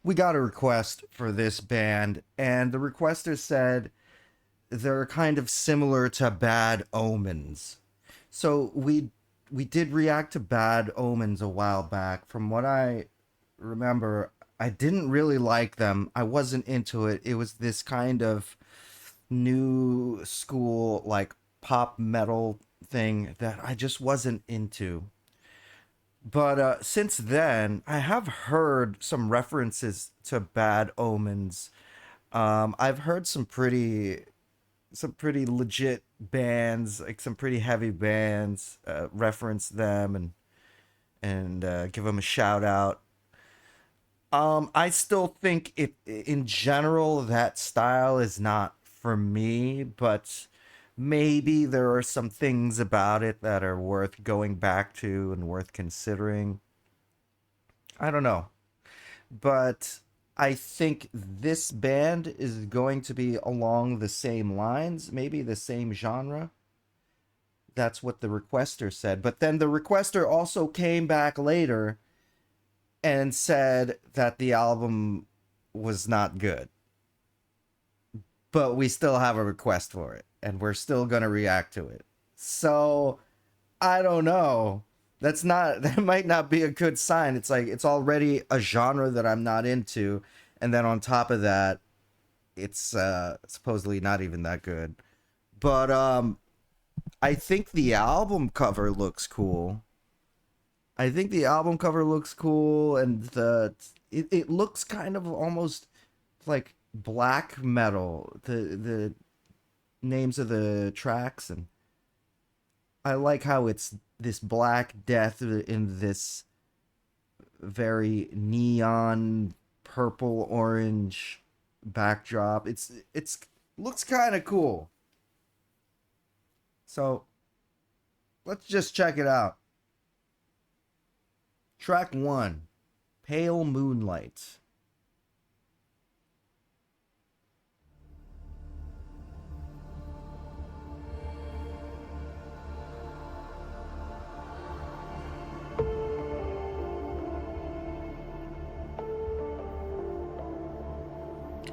we got a request for this band, and the requester said they're kind of similar to Bad Omens. So we did react to Bad Omens a while back. From what I remember, I didn't really like them. I wasn't into it. It was this kind of new school like pop metal thing that I just wasn't into. But since then, I have heard some references to Bad Omens. I've heard some pretty legit bands, like some pretty heavy bands, reference them and give them a shout out. I still think it in general that style is not for me, but maybe there are some things about it that are worth going back to and worth considering. I don't know. But I think this band is going to be along the same lines, maybe the same genre. That's what the requester said. But then the requester also came back later and said that the album was not good. But we still have a request for it, and we're still going to react to it. So, I don't know. That might not be a good sign. It's like it's already a genre that I'm not into, and then on top of that, it's supposedly not even that good. But I think the album cover looks cool. I think the album cover looks cool, and it looks kind of almost like black metal. The names of the tracks, and I like how it's this black death in this very neon purple orange backdrop. It's looks kind of cool. So let's just check it out. Track 1, Pale Moonlight.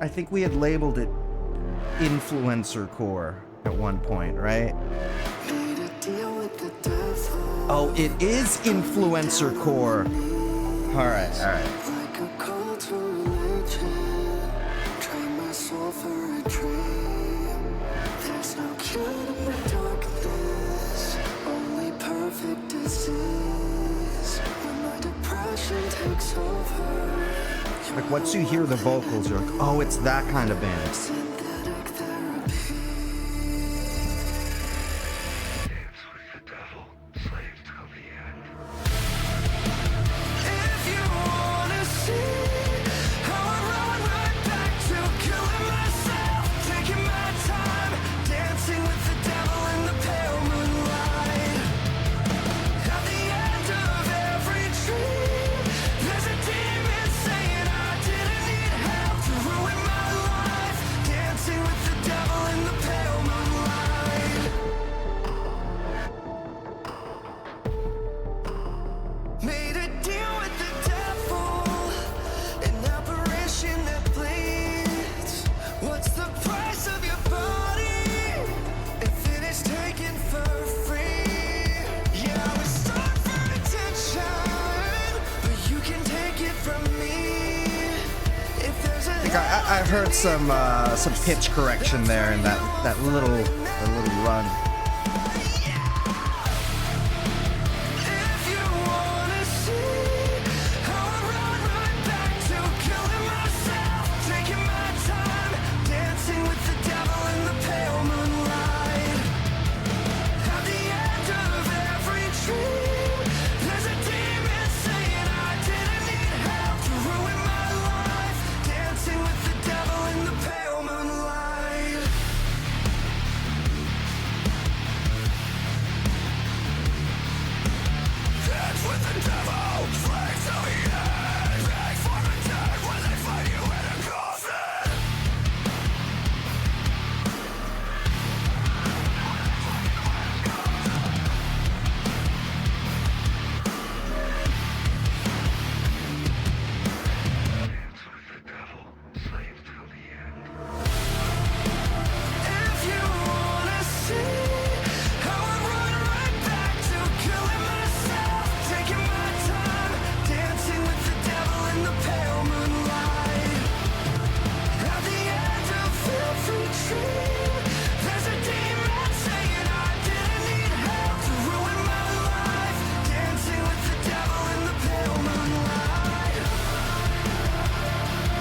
I think we had labeled it influencer core at one point, right? Oh, it is influencer core. All right, all right. Like once you hear the vocals, you're like, oh, it's that kind of band. I heard some pitch correction there in that little run.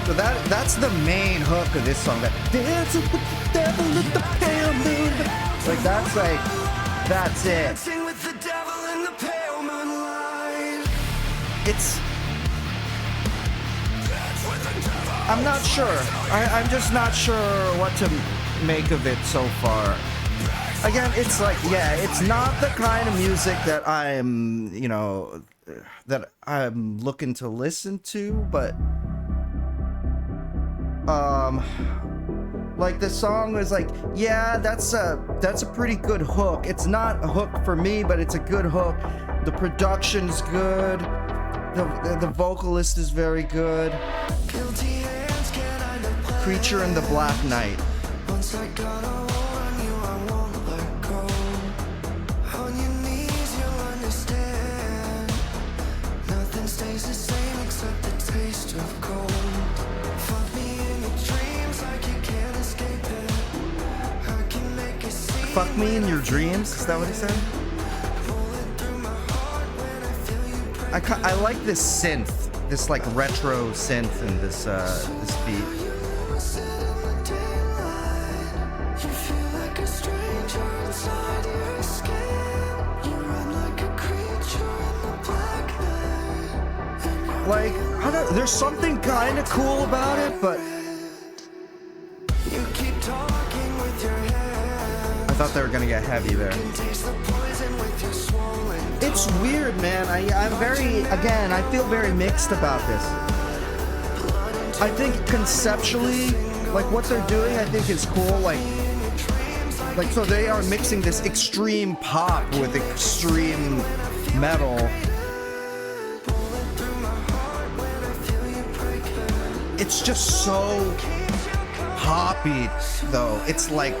So that's the main hook of this song. That dancing with the devil in the pale moon. Like that's it. Dancing with the devil in the pale moonlight. It's. I'm not sure. I'm just not sure what to make of it so far. Again, it's like, yeah, it's not the kind of music that I'm, that I'm looking to listen to, but like the song is like, yeah, that's a pretty good hook. It's not a hook for me, but it's a good hook. The production's good. The vocalist is very good. Creature in the Black Knight. Once I got a hold on you, I won't let go. On your knees, you'll understand. Nothing stays the same except the taste of gold. Fuck me in your dreams like you can't escape it. I can make it seem. Fuck me in your dreams? Is that what he said? I like this synth, this like retro synth in this beat. Like, there's something kind of cool about it, but you keep talking with your hand. I thought they were gonna get heavy there. It's weird, man. I'm very, again, I feel very mixed about this. I think conceptually, like what they're doing, I think is cool. Like so they are mixing this extreme pop with extreme metal. It's just so poppy, though. It's like.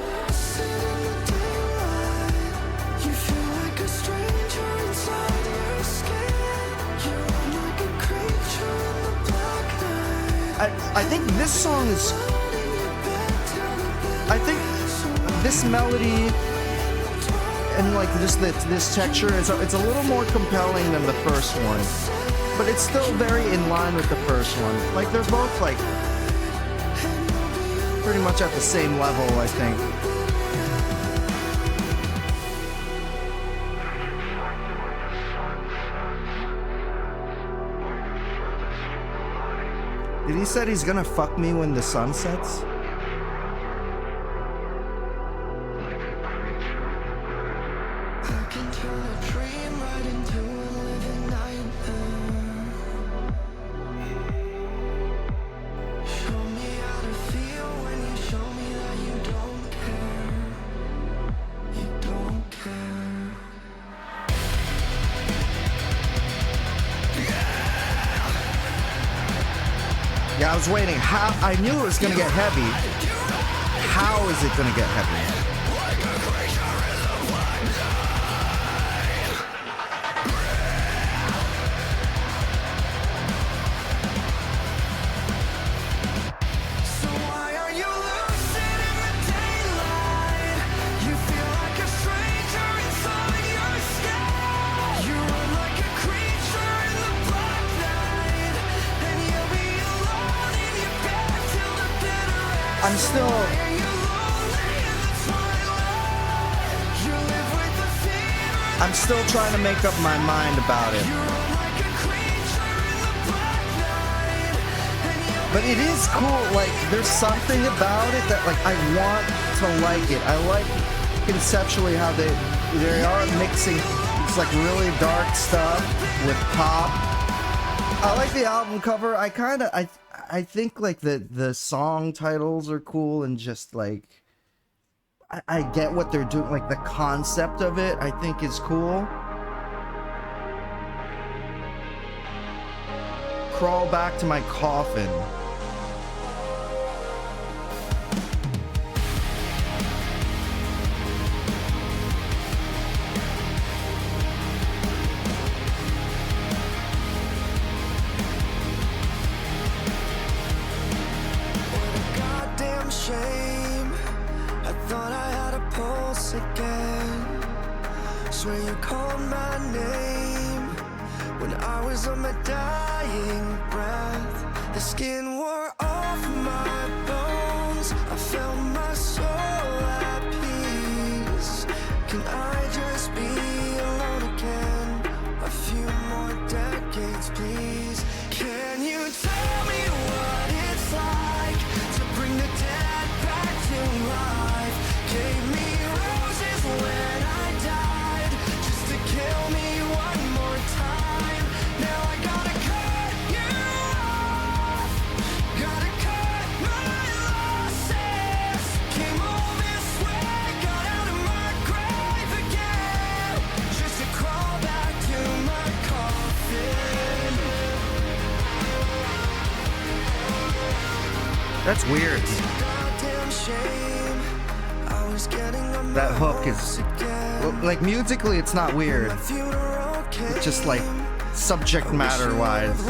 I think this song is. I think this melody and like this texture is it's a little more compelling than the first one, but it's still very in line with the first one. Like they're both like pretty much at the same level, I think. Did he said he's gonna fuck me when the sun sets? Yeah, I was waiting. How I knew it was gonna get heavy. How is it gonna get heavy? I'm still trying to make up my mind about it. But it is cool, like, there's something about it that, like, I want to like it. I like conceptually how they are mixing this, like, really dark stuff with pop. I like the album cover. I think, like, the song titles are cool and just, like, I get what they're doing, like the concept of it, I think is cool. Crawl back to my coffin. What a goddamn shame. I thought I had a pulse again. Swear you called my name when I was on my dying breath. The skin wore off. That's weird. That hook is like musically, it's not weird. It's just like subject matter wise,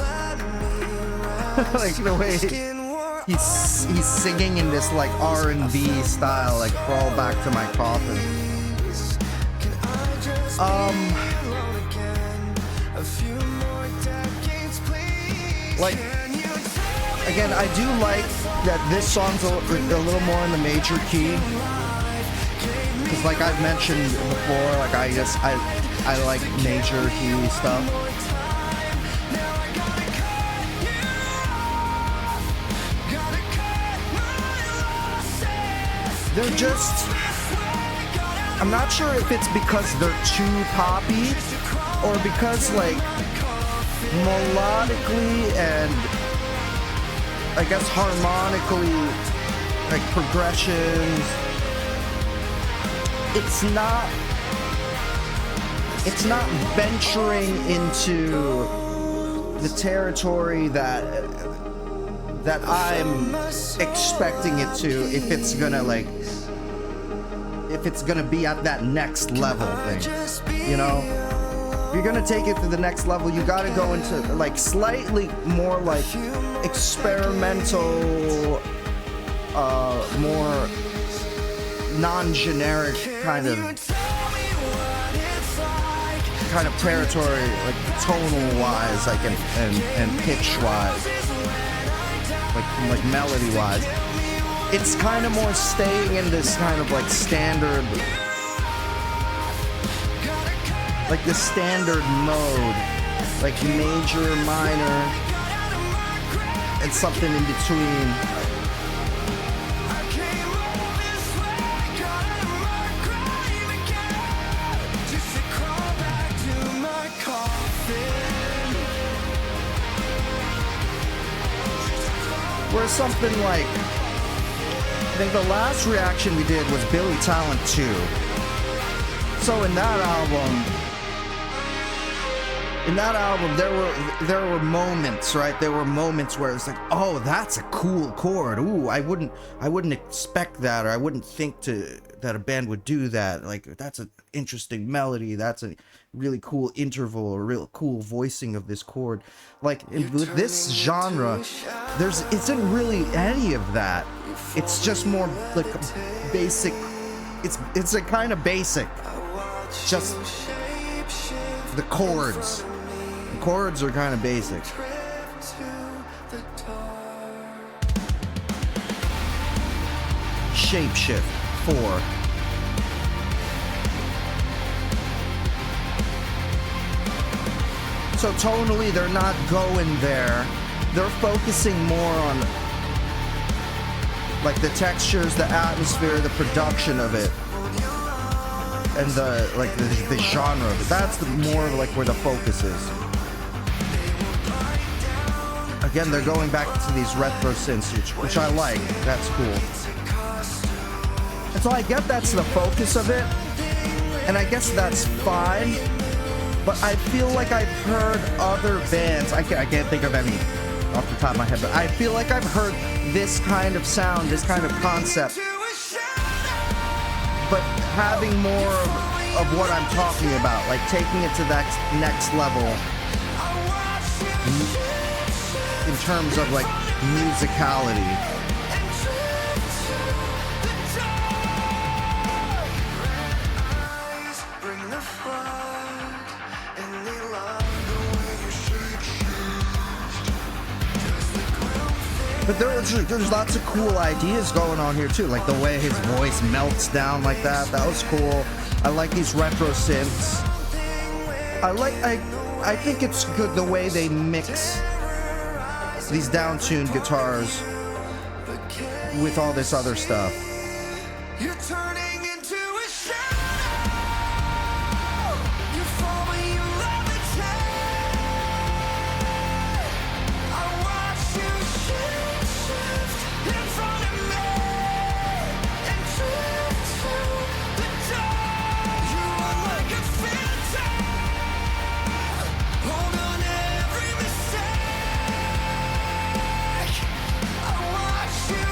like the way he's singing in this like R&B style, like crawl back to my coffin. Like, again, I do like that this song's a little more in the major key. Because like I've mentioned before, like I like major key stuff. They're just, I'm not sure if it's because they're too poppy or because like melodically and I guess harmonically, like progressions, it's not venturing into the territory that I'm expecting it to, if it's gonna be at that next level thing, you know? If you're gonna take it to the next level, you gotta go into like slightly more like experimental, more non-generic kind of territory, like tonal wise, like and pitch wise, like melody wise. It's kind of more staying in this kind of like standard, like the standard mode, like major, minor, and something in between. Whereas something like, I think the last reaction we did was Billy Talent 2. So in that album there were moments, right? There were moments where it's like, oh, that's a cool chord. Ooh, I wouldn't expect that, or I wouldn't think that a band would do that. Like, that's an interesting melody. That's a really cool interval, or real cool voicing of this chord. Like with this genre, isn't really any of that. It's just more like basic. It's a kind of basic. Just the chords. The chords are kind of basic. Shapeshift 4. So tonally, they're not going there. They're focusing more on like the textures, the atmosphere, the production of it, and the genre. That's more of like where the focus is. Again, they're going back to these retro synths, which I like. That's cool. And so I get that's the focus of it, and I guess that's fine. But I feel like I've heard other bands, I can't think of any off the top of my head, but I feel like I've heard this kind of sound, this kind of concept, but having more of what I'm talking about, like taking it to that next level in terms of like musicality. But there's lots of cool ideas going on here too, like the way his voice melts down like that. That was cool. I like these retro synths. I think it's good the way they mix these down-tuned guitars with all this other stuff. You're turning into a shadow. You fall when you levitate. I watch you shift in front of me and drift to the dark. You run like a phantom. Hold on to every mistake. I watch you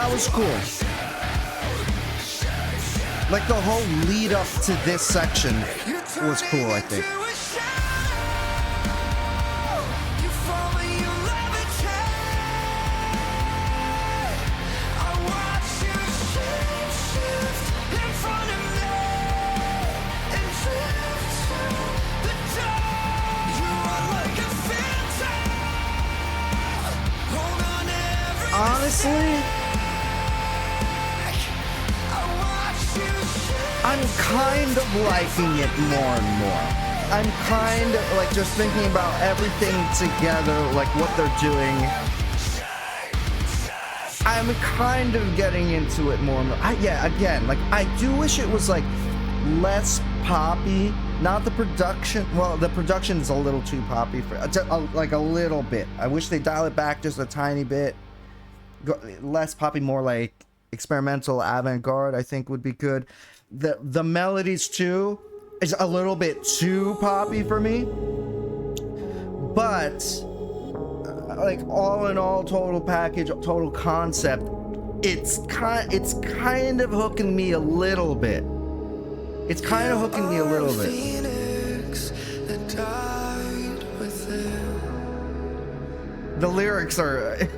That was cool. Like the whole lead up to this section was cool, I think. Honestly, I'm kind of liking it more and more. I'm kind of like just thinking about everything together, like what they're doing. I'm kind of getting into it more and more. Yeah, again, like I do wish it was like less poppy. Not the production. Well, the production is a little too poppy for like a little bit. I wish they dial it back just a tiny bit. Less poppy, more like experimental avant-garde, I think would be good. The melodies too is a little bit too poppy for me, but like all in all, total package, total concept, it's kind of hooking me a little bit. It's kind of hooking me a little bit. The lyrics are their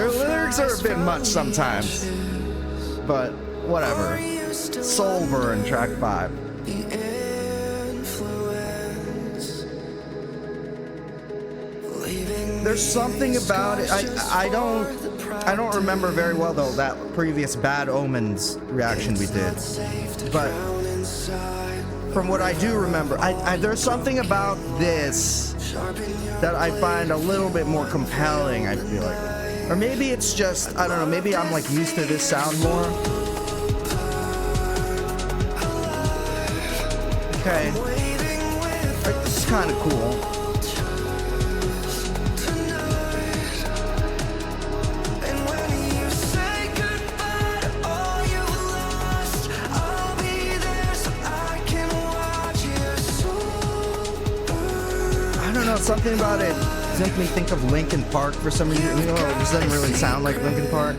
lyrics are a bit much sometimes, but whatever. Soul Burn, track 5. There's something about it. I don't remember very well though that previous Bad Omens reaction we did, but from what I do remember, there's something about this that I find a little bit more compelling, I feel like. Or maybe it's just, I don't know, maybe I'm like used to this sound more. Okay. Like, this is kind of cool. Something about it makes me think of Linkin Park for some reason. You know, it just doesn't really sound like Linkin Park.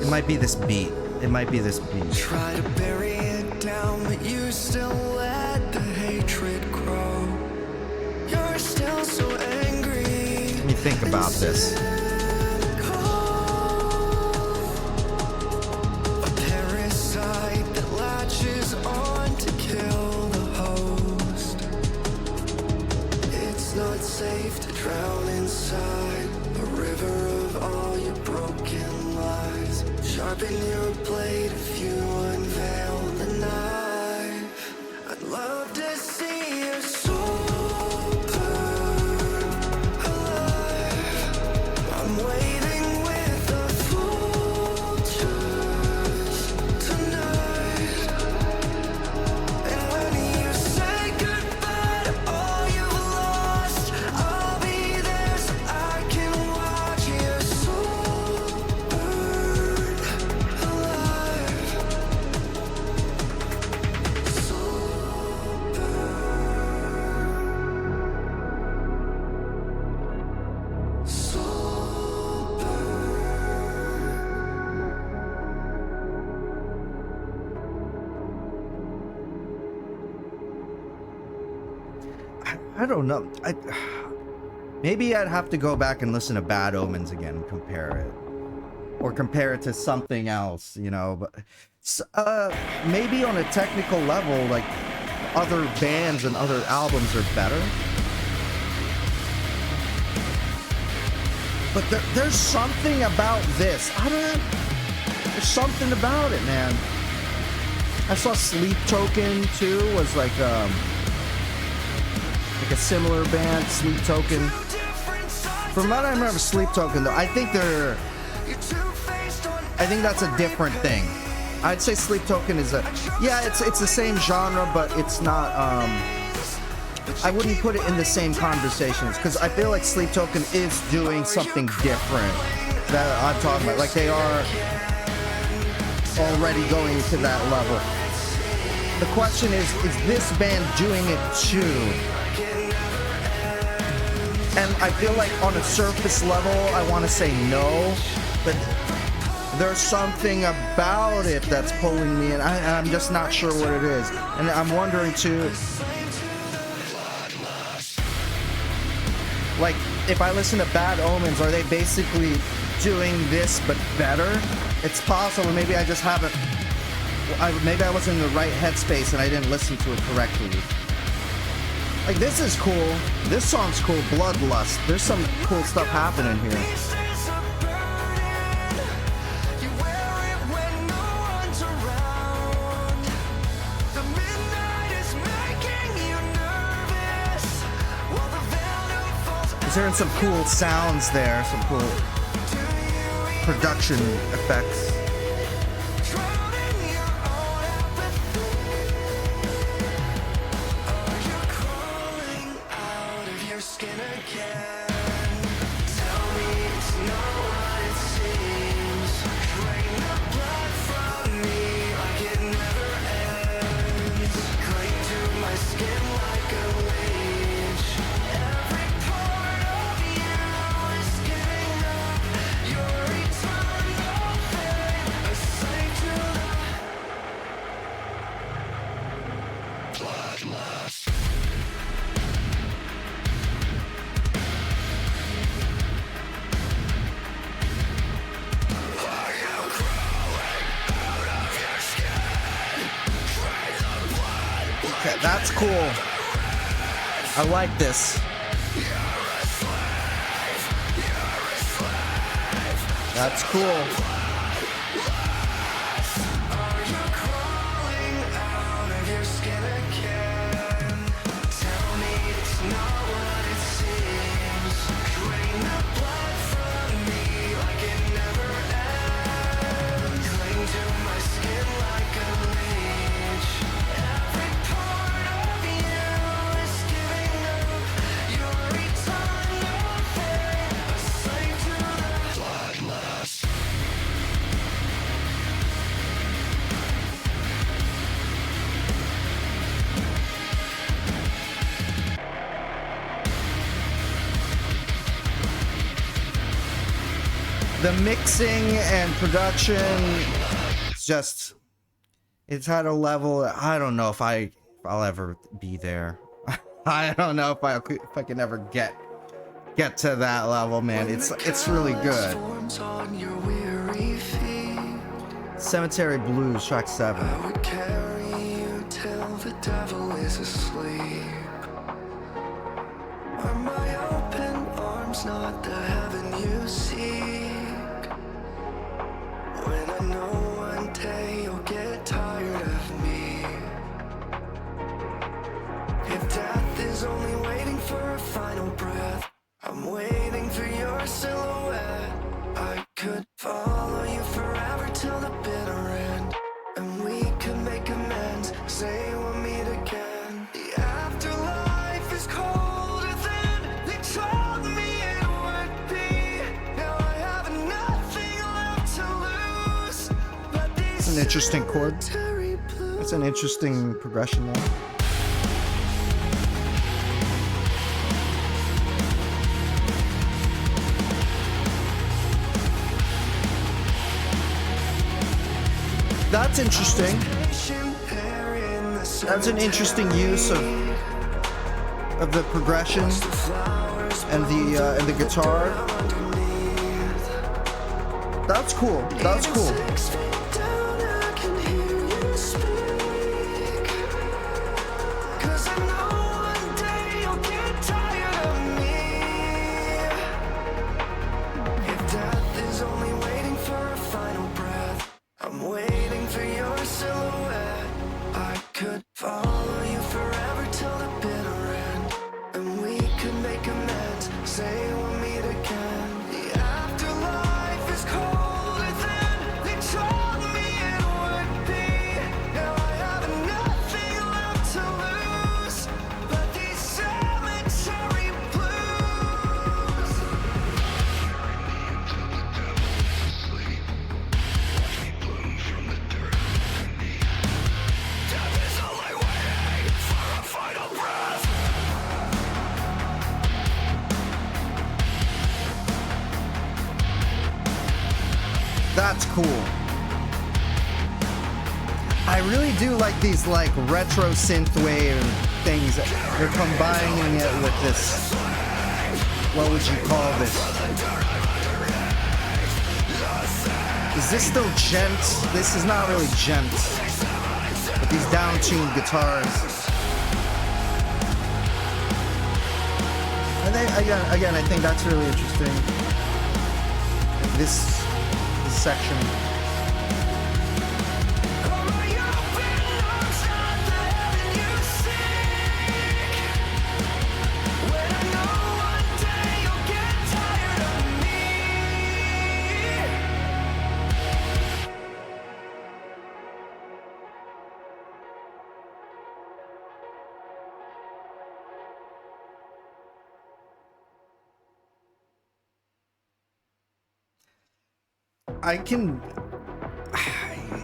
It might be this beat. It might be this beat. Try to bury it down, but you still let the hatred grow. You're still so angry. Let me think about this. A parasite that latches on to kill. Not safe to drown inside a river of all your broken lies. Sharpen your blade if you unveil the knife. I'd love to see your soul burn alive. I'm waiting with the vultures tonight. And when you say goodbye to all you I'll be there so I can watch your soul burn alive. Soul burn. Soul burn. I don't know. Maybe I'd have to go back and listen to Bad Omens again and compare it. Or compare it to something else, you know. But maybe on a technical level, like, other bands and other albums are better. But there's something about this. I don't know. There's something about it, man. I saw Sleep Token, too, was like a similar band, Sleep Token. From what I remember, Sleep Token, though, I think that's a different thing. I'd say Sleep Token is it's the same genre, but it's not, I wouldn't put it in the same conversations, because I feel like Sleep Token is doing something different that I'm talking about. Like, they are already going to that level. The question is this band doing it too? And I feel like on a surface level, I want to say no, but there's something about it that's pulling me in. I'm just not sure what it is. And I'm wondering too, like, if I listen to Bad Omens, are they basically doing this but better? It's possible. Maybe I just haven't. Maybe I was in the right headspace and I didn't listen to it correctly. Like, this is cool. This song's cool. Bloodlust. There's some cool stuff happening here. There's hearing some cool sounds there. Some cool production effects. Okay, that's cool. I like this. That's cool. The mixing and production, it's at a level, I don't know if I'll ever be there. I don't know if I can ever get to that level, man. It's really good. Cemetery Blues, track 7. I would carry you till the devil is asleep. Are my open arms not the heaven you seek? When I know one day you'll get tired of me. If death is only waiting for a final breath, I'm waiting for your silhouette. I could follow you forever till the bitter end, and we could make amends, say we'll meet again. The afterlife is colder than they told me it would be. Now I have nothing left to lose. But It's an interesting chord. It's an interesting progression there. That's interesting. That's an interesting use of the progression and the guitar. That's cool. That's cool. The afterlife is colder than they told me That's cool. I really do like these like retro synthwave things. They're combining it with this. What would you call this? Is this still gent? This is not really gent. But these down-tuned guitars. And then again, I think that's really interesting. This section.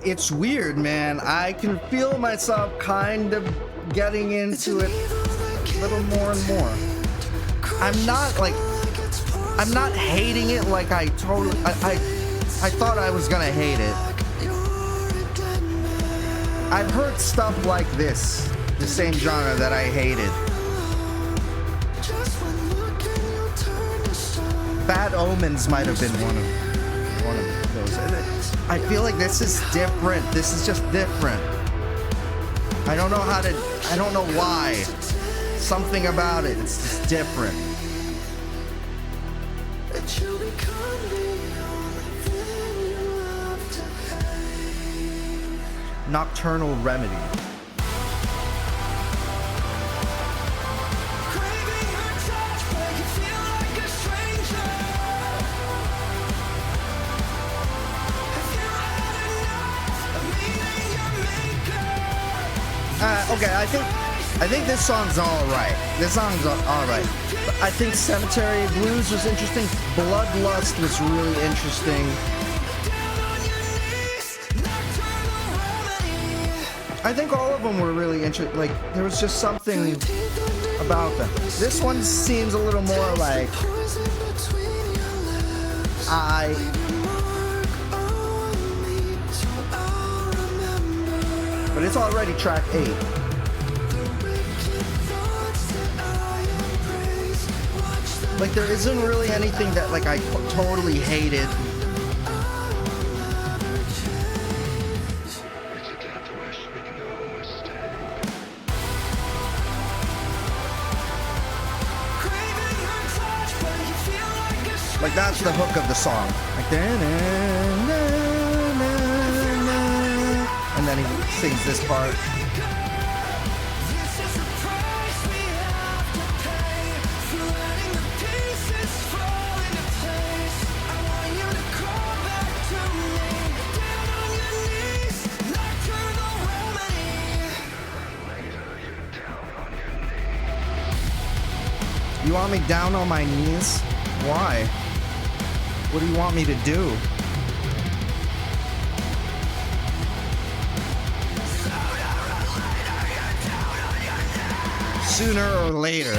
It's weird, man. I can feel myself kind of getting into it a little more and more. I'm not hating it like I thought I was gonna hate it. I've heard stuff like this, the same genre that I hated. Bad Omens might have been one of those. I feel like this is different. This is just different. I don't know why. Something about it. It's just different. Nocturnal Remedy. Okay, I think this song's all right. This song's all right. I think Cemetery Blues was interesting. Bloodlust was really interesting. I think all of them were really interesting. Like, there was just something about them. This one seems a little more like but it's already track 8. Like, there isn't really anything that like I totally hated. Like, that's the hook of the song. Like, and then he sings this part. You want me down on my knees? Why? What do you want me to do? Sooner or later.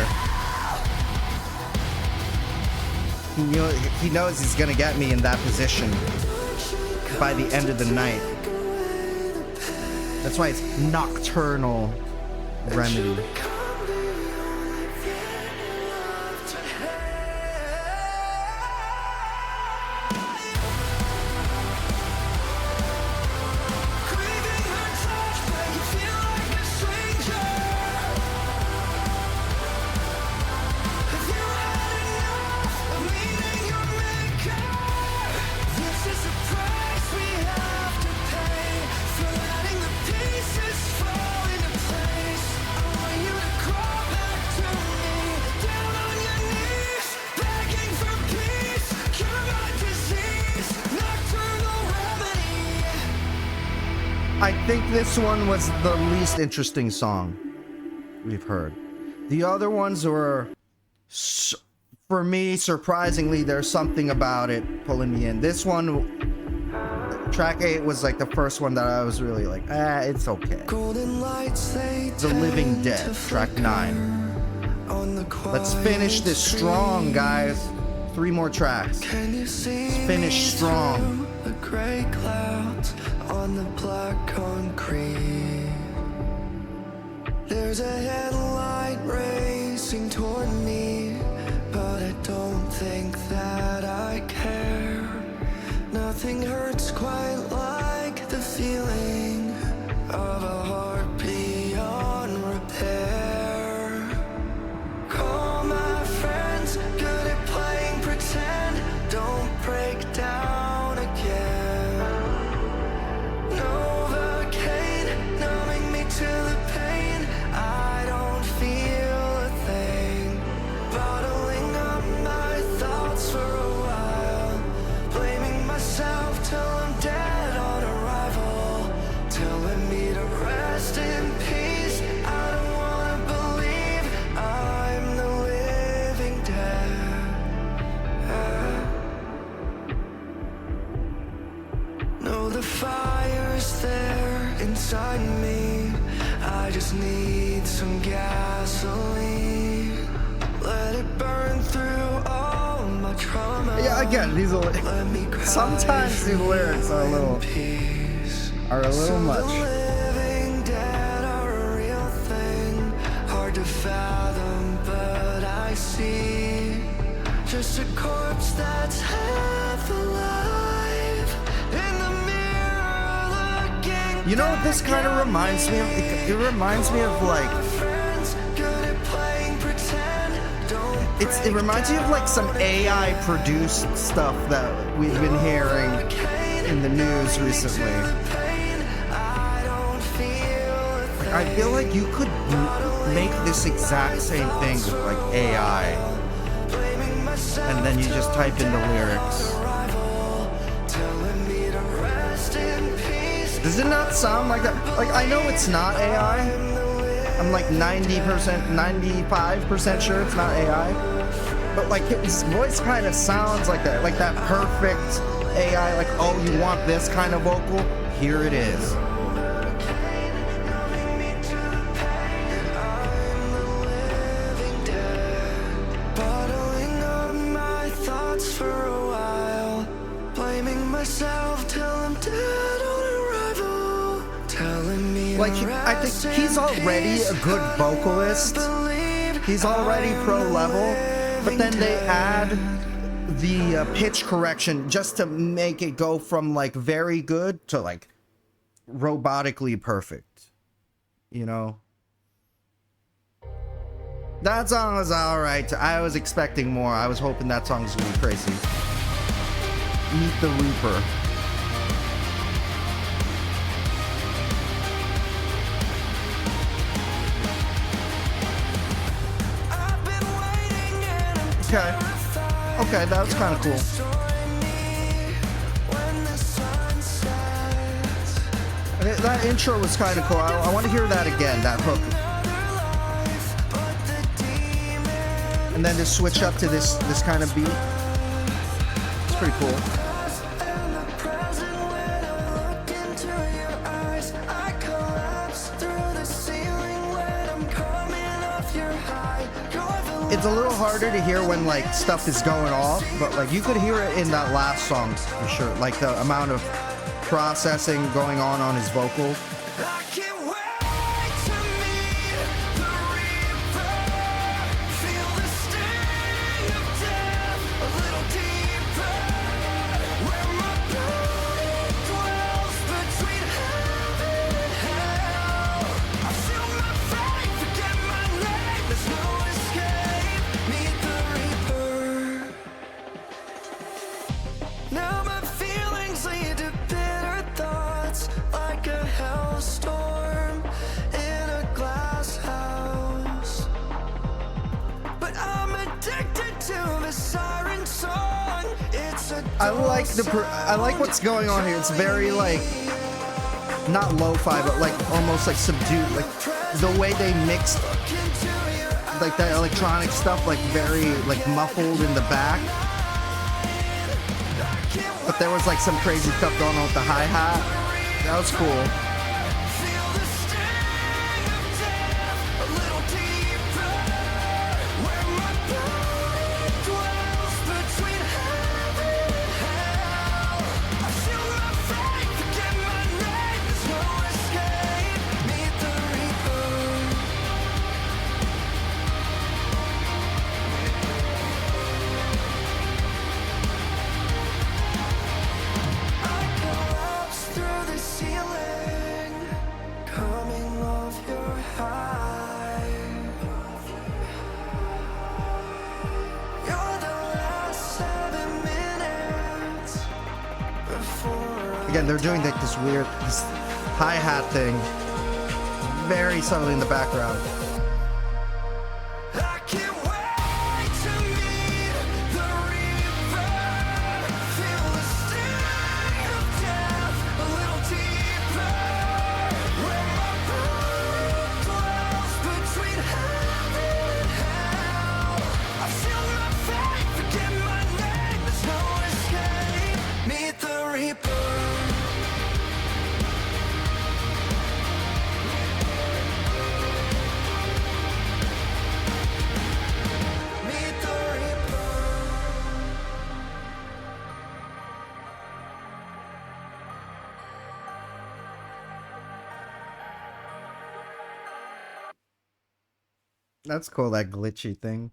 He knows he's gonna get me in that position by the end of the night. That's why it's Nocturnal Remedy. I think this one was the least interesting song we've heard. The other ones were, for me, surprisingly, there's something about it pulling me in. This one, track 8 was like the first one that I was really like, it's okay. The Living Dead, track 9. Let's finish this strong, guys. 3 more tracks. Can you see Finish me strong. through the gray clouds on the black concrete? There's a headlight racing toward me, but I don't think that I care. Nothing hurts quite like the feeling of a heart beyond repair. Call my friends, good at playing pretend. Don't break down again. Novocaine, numbing me to the pain. I don't feel a thing. Bottling up my thoughts for a while, blaming myself till I'm dead on arrival, telling me to rest in peace. I don't wanna believe I'm the living dead. No, the fire's there inside me. I just need some gasoline. Let it burn through all my trauma. Yeah, again, these Let me cry sometimes these lyrics are a little peace. much. The living dead are a real thing, hard to fathom, but I see just a corpse that's half alive in the mirror looking. You know what this kind of reminds me of? It reminds me of like it reminds me of like some AI produced stuff that we've been hearing in the news recently. I feel like you could make this exact same thing with like AI, and then you just type in the lyrics. Does it not sound like that? Like, I know it's not AI. I'm like 90%, 95% sure it's not AI. But like his voice kind of sounds like that perfect AI, like, oh, you want this kind of vocal? Here it is. Like, I think he's already a good vocalist. He's already pro level, but then they add the pitch correction just to make it go from like very good to like robotically perfect. You know? That song was alright. I was expecting more. I was hoping that song was gonna be crazy. Meet the Reaper. Okay. Okay, that was kind of cool. That intro was kind of cool. I want to hear that again, that hook. And then to switch up to this kind of beat. It's pretty cool. It's a little harder to hear when like stuff is going off, but like you could hear it in that last song for sure. Like the amount of processing going on his vocals. Now my feelings lead to bitter thoughts, like a hellstorm in a glass house. But I'm addicted to the siren song. It's a I like what's going on here. It's very like not lo-fi, but like almost like subdued. Like the way they mixed like that electronic stuff, like very like muffled in the back. But there was like some crazy stuff going on with the hi-hat. That was cool. Where my body dwells between Again, they're doing like this weird this hi-hat thing very subtly in the background. I can't wait to meet the reaper. Feel the sting of death a little deeper. Where my blood dwells between heaven and hell. I've sealed my fate, forget my name. There's no escape. Meet the reaper. Meet the reaper. That's cool, that glitchy thing.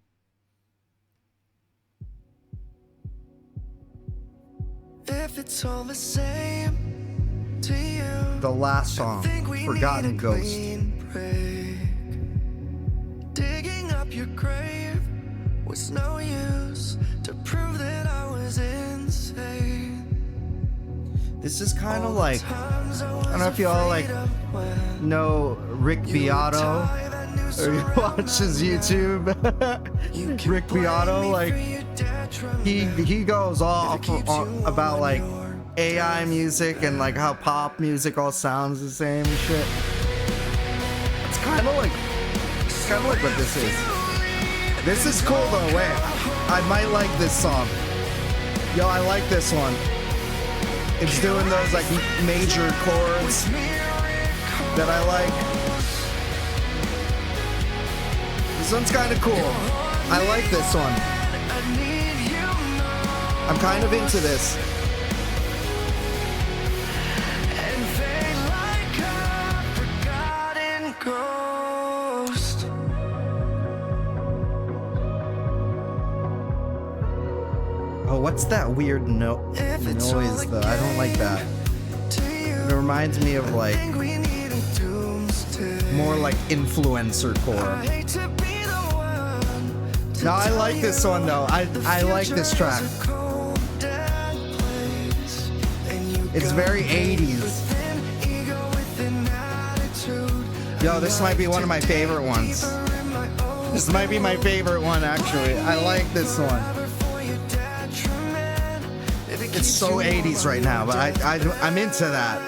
If it's all the same to you, The last song, think we Forgotten need a Ghost. clean break. Digging up your grave was no use to prove that I was insane. This is kind of All the like, times I don't know if y'all like was afraid of when know Rick you would Beato, tie that noose or you around watch his my YouTube. neck. You can Rick blame Beato, me like for your detriment. he goes off keeps you about warm like when you're AI music and like how pop music all sounds the same and shit. It's kind of like what this is. This is cool though. Wait, I might like this song. Yo, I like this one. It's doing those like major chords that I like. This one's kind of cool. I like this one. I'm kind of into this. And fade like a forgotten ghost. Oh, what's that weird If it's all noise though? I don't like that. to you, It reminds me of like think we need a doomsday. more like influencer I core. hate to be the one to No, I tell like this you one though. I like future this is track. a cold, dead place. And you It's got very faith 80s. within, ego within attitude. Yo, this might be one of my favorite ones. Deeper in my own This might be my favorite one actually. I like this one. for your detriment. If it It's keeps so you 80s right now, but I'm into that.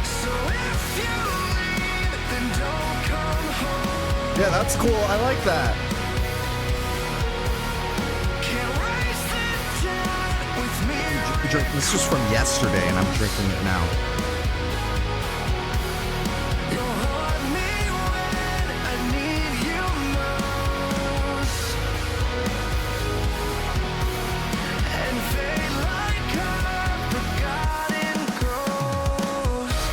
So if you leave, then don't come home. Yeah, that's cool. I like that. Can't raise the dead with me. This was from yesterday and I'm drinking it now. You'll haunt me when I need you most. And fade like a forgotten ghost.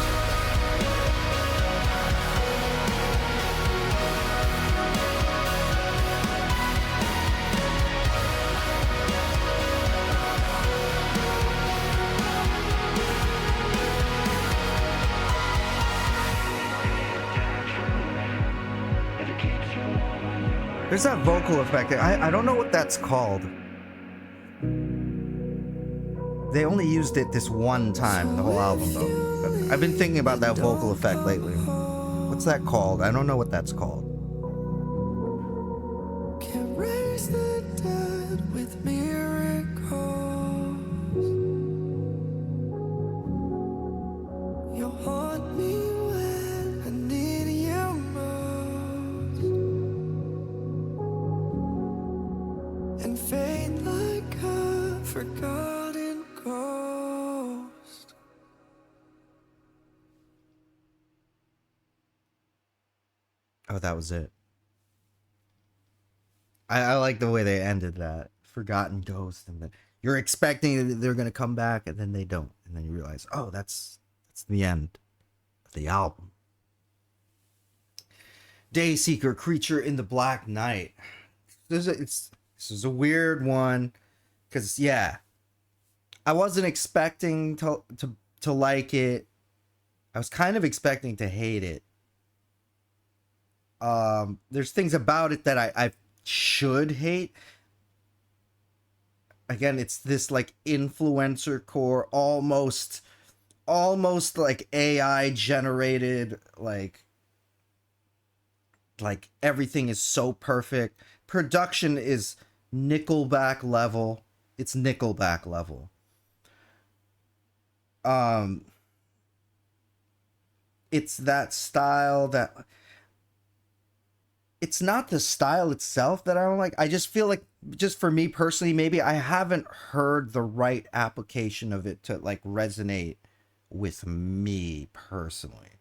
There's that vocal effect. I don't know what that's called. They only used it this one time in the whole album though. I've been thinking about that vocal effect lately. What's that called? I don't know what that's called. Can't raise the dead with miracles. You'll haunt me when I need you most. And fade like a forgotten ghost. Oh, that was it. I like the way they ended that. Forgotten Ghost, and then you're expecting that they're gonna come back, and then they don't, and then you realize, oh, that's the end of the album. Dayseeker, Creature in the Black Night. This is a weird one, because yeah, I wasn't expecting to like it. I was kind of expecting to hate it. There's things about it that I should hate. again, it's this like influencer core, almost like AI generated, like everything is so perfect. Production is Nickelback level. It's Nickelback level. Um it's that style that it's not the style itself that I don't like. I just feel like, just for me personally, maybe I haven't heard the right application of it to like resonate with me personally.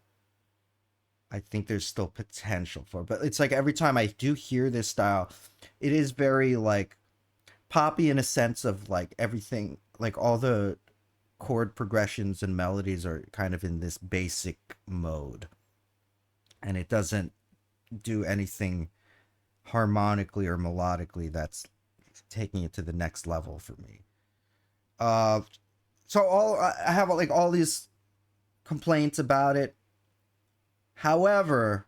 I think there's still potential for it. But it's like every time I do hear this style, it is very like poppy in a sense of like everything, like all the chord progressions and melodies are kind of in this basic mode. And it doesn't do anything harmonically or melodically that's taking it to the next level for me. Uh so all I have like all these complaints about it. However,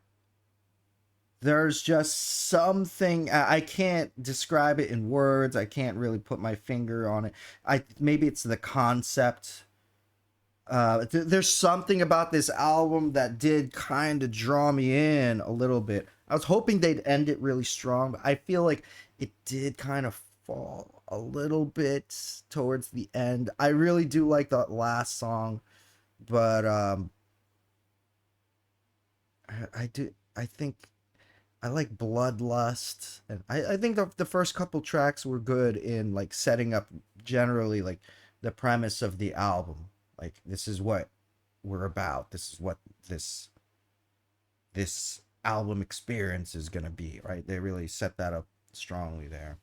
there's just something I can't describe it in words. I can't really put my finger on it. I maybe it's the concept. There's something about this album that did kind of draw me in a little bit. I was hoping they'd end it really strong, but I feel like it did kind of fall a little bit towards the end. I really do like that last song, but I do. I think I like Bloodlust, and I think the first couple tracks were good in like setting up generally like the premise of the album. Like this is what we're about. This is what this album experience is gonna be. Right? They really set that up strongly there.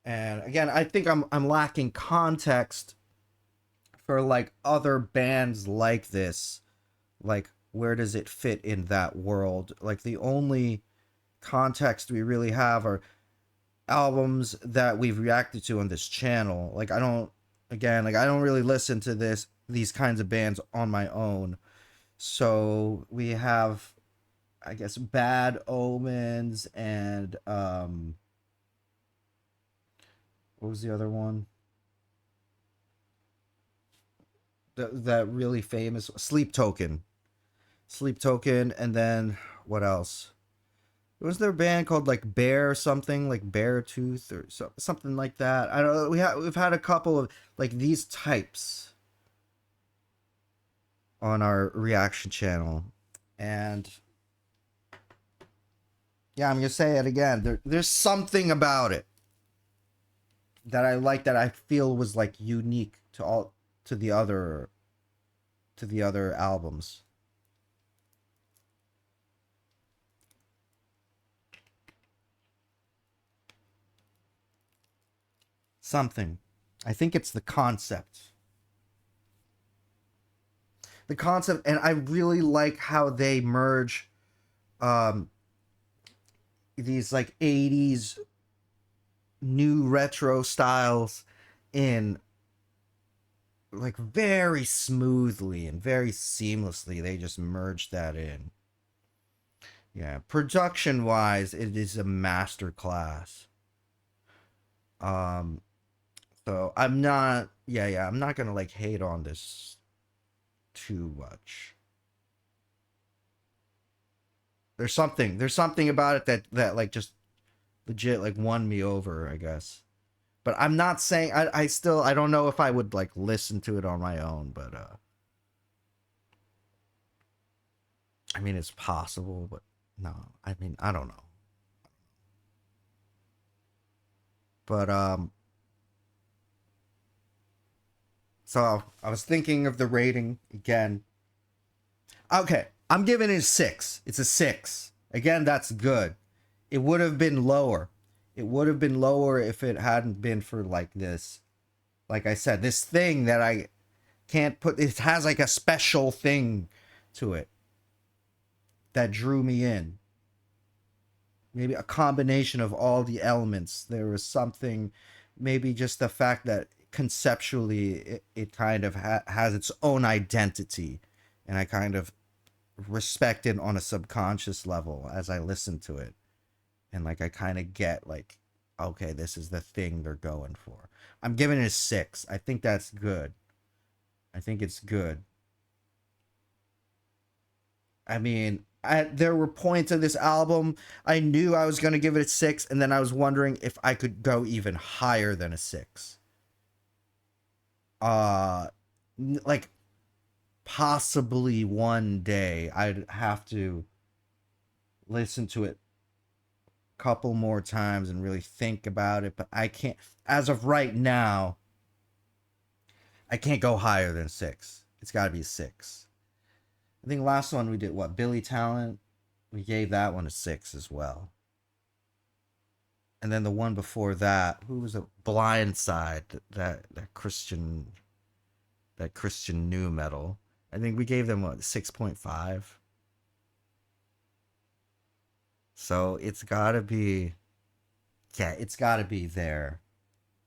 And again, I think I'm lacking context for like other bands like this. Like where does it fit in that world? Like the only context we really have are albums that we've reacted to on this channel. Like I don't, again, like I don't really listen to these kinds of bands on my own. So we have, I guess, Bad Omens and what was the other one? That really famous Sleep Token. Sleep Token, and then what else? Was there a band called like Bear something, like Bear Tooth or something like that? I don't know. We've had a couple of like these types on our reaction channel, and yeah, I'm gonna say it again. There's something about it that I like, that I feel was like unique to the other albums. Something. I think it's the concept. The concept, and I really like how they merge um these like 80s new retro styles in like very smoothly and very seamlessly. They just merge that in. Yeah, production wise, it is a master class. Um so I'm not, yeah, I'm not gonna like hate on this too much. There's something about it that like just legit like won me over, I guess. But I'm not saying, I still, I don't know if I would like listen to it on my own, but I mean it's possible, but no. I mean, I don't know. But so I was thinking of the rating again. Okay, I'm giving it a 6. It's a 6. Again, that's good. It would have been lower. It would have been lower if it hadn't been for like this. Like I said, this thing that I can't put, it has like a special thing to it that drew me in. Maybe a combination of all the elements. There was something, maybe just the fact that conceptually it kind of has its own identity. And I kind of respect it on a subconscious level as I listen to it. And like I kind of get like okay, this is the thing they're going for. I'm giving it a 6. I think that's good. I think it's good. I mean, there were points of this album I knew I was going to give it a 6, and then I was wondering if I could go even higher than a 6. Like, possibly one day I'd have to listen to it a couple more times and really think about it, but I can't, as of right now, I can't go higher than 6. It's got to be a 6. I think last one we did, what, Billy Talent? We gave that one a 6 as well. And then the one before that, who was it? Blind Side, that Christian new metal. I think we gave them what, 6.5. So it's gotta be, yeah, it's gotta be there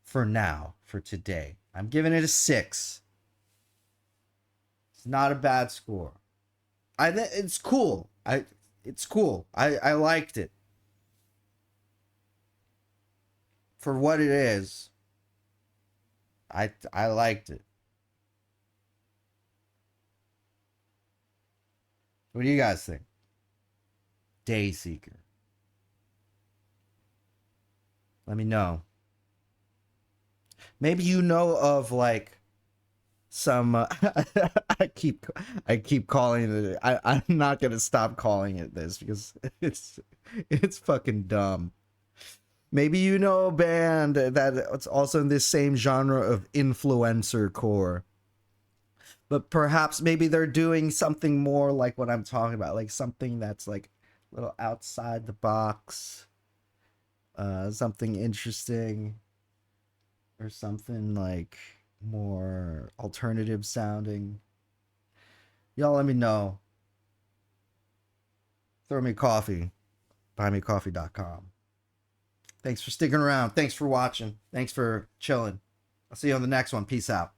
for now, for today. I'm giving it a 6. It's not a bad score. It's cool. It's cool. I liked it for what it is. I liked it. What do you guys think? Dayseeker. Let me know. Maybe you know of like some I keep calling it, I'm not gonna stop calling it this because it's fucking dumb. Maybe you know a band that's also in this same genre of influencer core, but perhaps maybe they're doing something more like what I'm talking about, like something that's like a little outside the box, something interesting, or something like more alternative sounding. Y'all let me know. Throw me coffee. Buymecoffee.com. Thanks for sticking around. Thanks for watching. Thanks for chilling. I'll see you on the next one. Peace out.